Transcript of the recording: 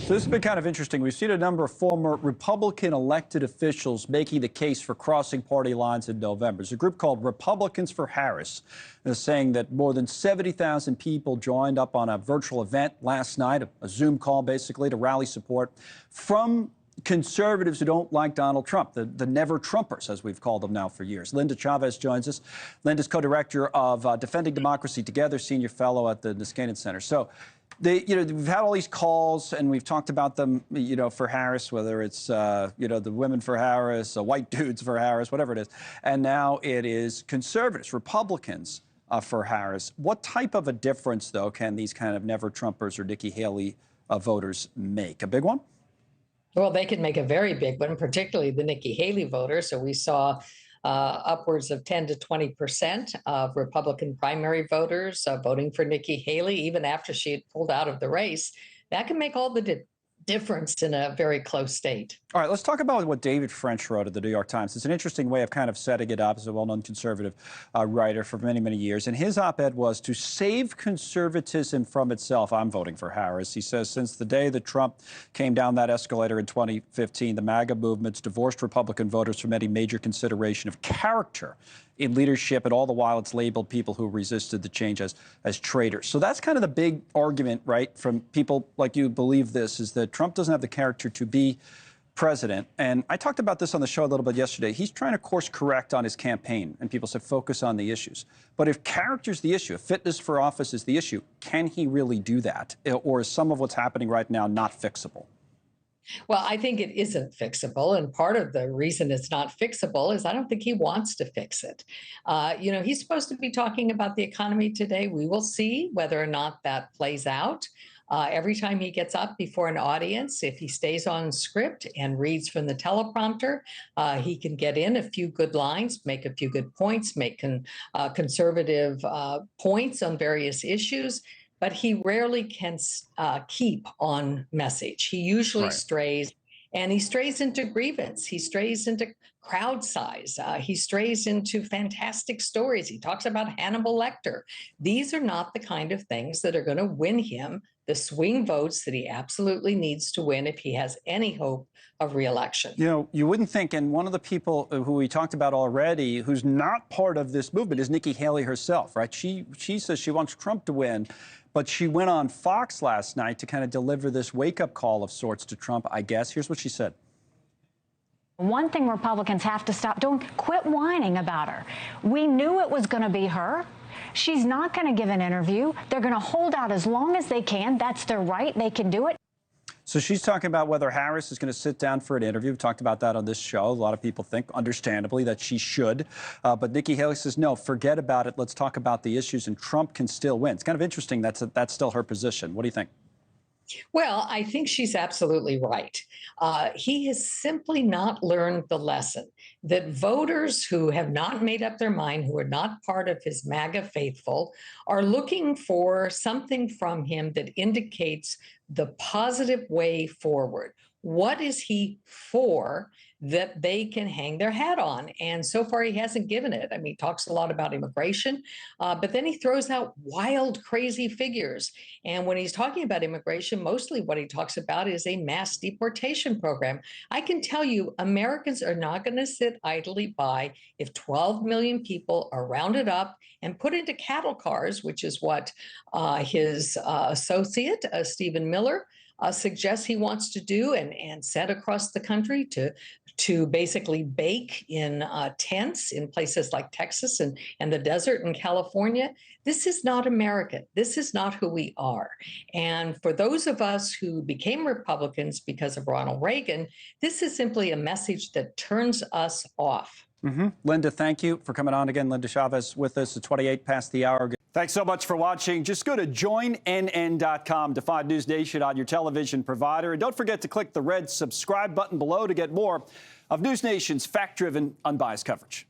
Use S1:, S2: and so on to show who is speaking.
S1: So this has been kind of interesting. We've seen a number of former Republican elected officials making the case for crossing party lines in November. There's a group called Republicans for Harris saying that more than 70,000 people joined up on a virtual event last night, a Zoom call basically, to rally support from conservatives who don't like Donald Trump, the never-Trumpers, as we've called them now for years. Linda Chavez joins us. Linda's co-director of Defending Democracy Together, senior fellow at the Niskanen Center. So, we've had all these calls, and we've talked about them, for Harris, whether it's, the women for Harris, white dudes for Harris, whatever it is. And now it is conservatives, Republicans for Harris. What type of a difference, though, can these kind of never-Trumpers or Nikki Haley voters make? A big one?
S2: Well, they could make a very big one, particularly the Nikki Haley voters. So we saw upwards of 10 to 20% of Republican primary voters voting for Nikki Haley, even after she had pulled out of the race. That can make all the difference in a very close state.
S1: All right, let's talk about what David French wrote at the New York Times. It's an interesting way of kind of setting it up as a well-known conservative writer for many, many years. And his op-ed was, to save conservatism from itself, I'm voting for Harris. He says, since the day that Trump came down that escalator in 2015, the MAGA movement's divorced Republican voters from any major consideration of character in leadership, and all the while it's labeled people who resisted the change as traitors. So that's kind of the big argument, right, from people like you believe this, is that Trump doesn't have the character to be president. And I talked about this on the show a little bit yesterday. He's trying to course correct on his campaign, and people said focus on the issues. But if character's the issue, if fitness for office is the issue, can he really do that? Or is some of what's happening right now not fixable?
S2: Well, I think it isn't fixable. And part of the reason it's not fixable is I don't think he wants to fix it. He's supposed to be talking about the economy today. We will see whether or not that plays out. Every time he gets up before an audience, if he stays on script and reads from the teleprompter, he can get in a few good lines, make a few good points, make conservative points on various issues. But he rarely can keep on message. He usually strays, and he strays into grievance. He strays into crowd size. He strays into fantastic stories. He talks about Hannibal Lecter. These are not the kind of things that are going to win him the swing votes that he absolutely needs to win if he has any hope of reelection.
S1: You wouldn't think, and one of the people who we talked about already who's not part of this movement is Nikki Haley herself, right? She says she wants Trump to win, but she went on Fox last night to kind of deliver this wake-up call of sorts to Trump, I guess. Here's what she said.
S3: One thing Republicans have to stop doing, quit whining about her. We knew it was going to be her. She's not going to give an interview. They're going to hold out as long as they can. That's their right. They can do it.
S1: So she's talking about whether Harris is going to sit down for an interview. We've talked about that on this show. A lot of people think, understandably, that she should. But Nikki Haley says, no, forget about it. Let's talk about the issues, and Trump can still win. It's kind of interesting that's still her position. What do you think?
S2: Well, I think she's absolutely right. He has simply not learned the lesson that voters who have not made up their mind, who are not part of his MAGA faithful, are looking for something from him that indicates the positive way forward. What is he for that they can hang their hat on? And so far, he hasn't given it. I mean, he talks a lot about immigration, but then he throws out wild, crazy figures. And when he's talking about immigration, mostly what he talks about is a mass deportation program. I can tell you, Americans are not going to sit idly by if 12 million people are rounded up and put into cattle cars, which is what his associate, Stephen Miller, suggests he wants to do, and set across the country to basically bake in tents in places like Texas and the desert in California. This is not American. This is not who we are. And for those of us who became Republicans because of Ronald Reagan, this is simply a message that turns us off.
S1: Linda, thank you for coming on again. Linda Chavez with us at 28 past the hour. Thanks so much for watching. Just go to joinnn.com to find NewsNation on your television provider. And don't forget to click the red subscribe button below to get more of NewsNation's fact-driven, unbiased coverage.